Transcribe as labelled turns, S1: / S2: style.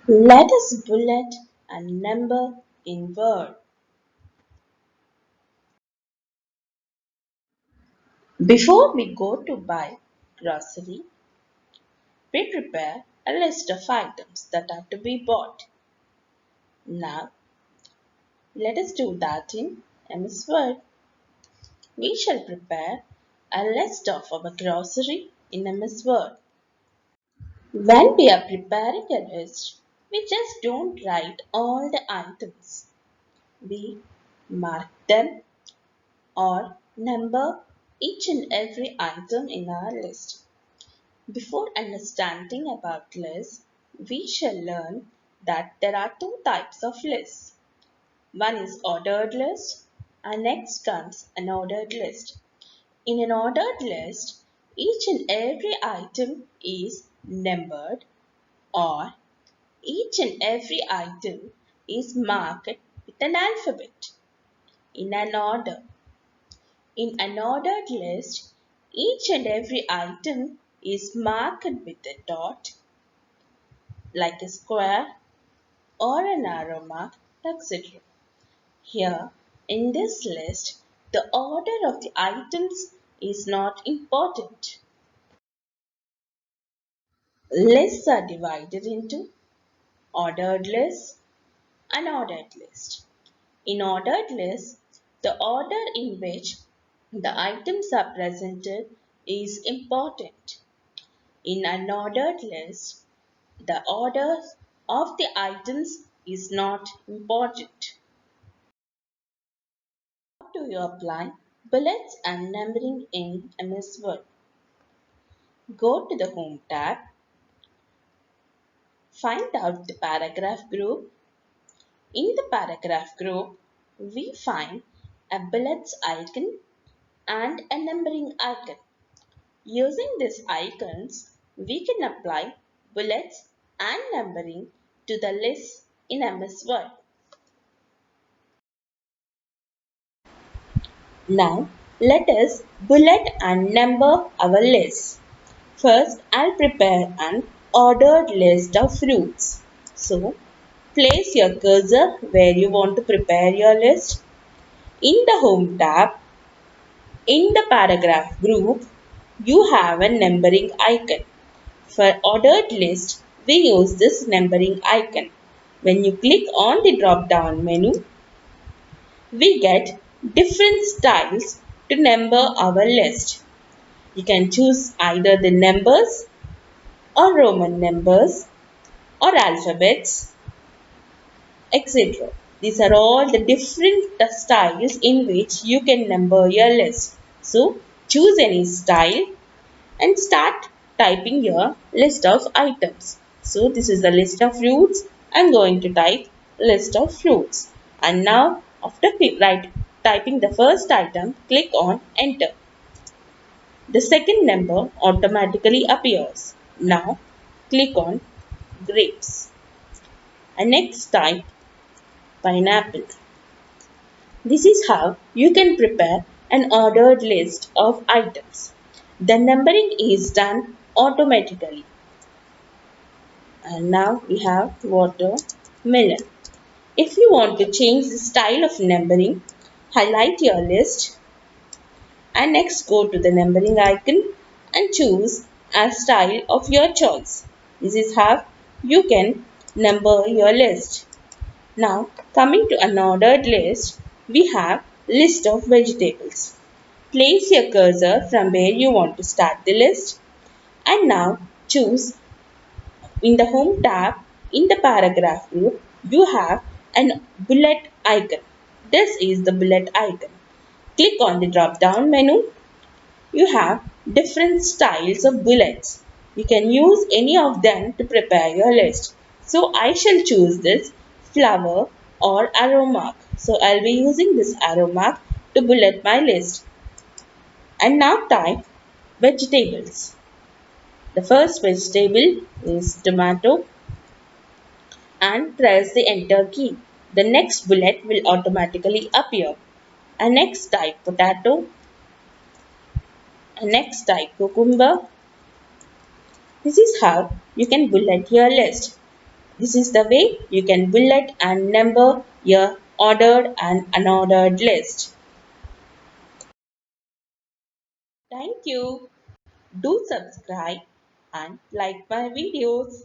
S1: Let us bullet a number in word. Before we go to buy grocery, we prepare a list of items that are to be bought. Now, let us do that in MS Word. We shall prepare a list of our grocery in MS Word. When we are preparing a list, we just don't write all the items. We mark them or number each and every item in our list. Before understanding about lists, we shall learn that there are two types of lists. One is ordered list and next comes unordered list. In an ordered list, each and every item is numbered or each and every item is marked with an alphabet in an order. In an ordered list, each and every item is marked with a dot, like a square or an arrow mark, etc. Here, in this list, the order of the items is not important. Lists are divided into ordered list and unordered list. In ordered list, the order in which the items are presented is important. In an ordered list, the order of the items is not important. How do you apply bullets and numbering in MS Word? Go to the Home tab, find out the paragraph group. In the paragraph group, we find a bullets icon and a numbering icon. Using these icons, we can apply bullets and numbering to the list in MS Word. Now, let us bullet and number our list. First, I'll prepare an ordered list of fruits. So, place your cursor where you want to prepare your list. In the Home tab, in the paragraph group, you have a numbering icon. For ordered list, we use this numbering icon. When you click on the drop down menu, we get different styles to number our list. You can choose either the numbers or Roman numbers or alphabets, etc. These are all the different styles in which you can number your list. So choose any style and start typing your list of items. So this is the list of fruits. I'm going to type list of fruits. And now after typing the first item, click on enter. The second number automatically appears. Now click on grapes. And next type pineapple. This is how you can prepare an ordered list of items. The numbering is done automatically. And now we have watermelon. If you want to change the style of numbering, highlight your list and next go to the numbering icon and choose a style of your choice. This is how you can number your list. Now coming to an ordered list, we have list of vegetables. Place your cursor from where you want to start the list and now choose in the Home tab, in the paragraph group, you have an bullet icon. This is the bullet icon. Click on the drop down menu. You have different styles of bullets. You can use any of them to prepare your list. So I shall choose this flower or arrow mark. So I'll be using this arrow mark to bullet my list. And now type vegetables. The first vegetable is tomato and press the enter key. The next bullet will automatically appear. And next type potato. And next type cucumber. This is how you can bullet your list. This is the way you can bullet and number your ordered and unordered list. Thank you. Do subscribe and like my videos.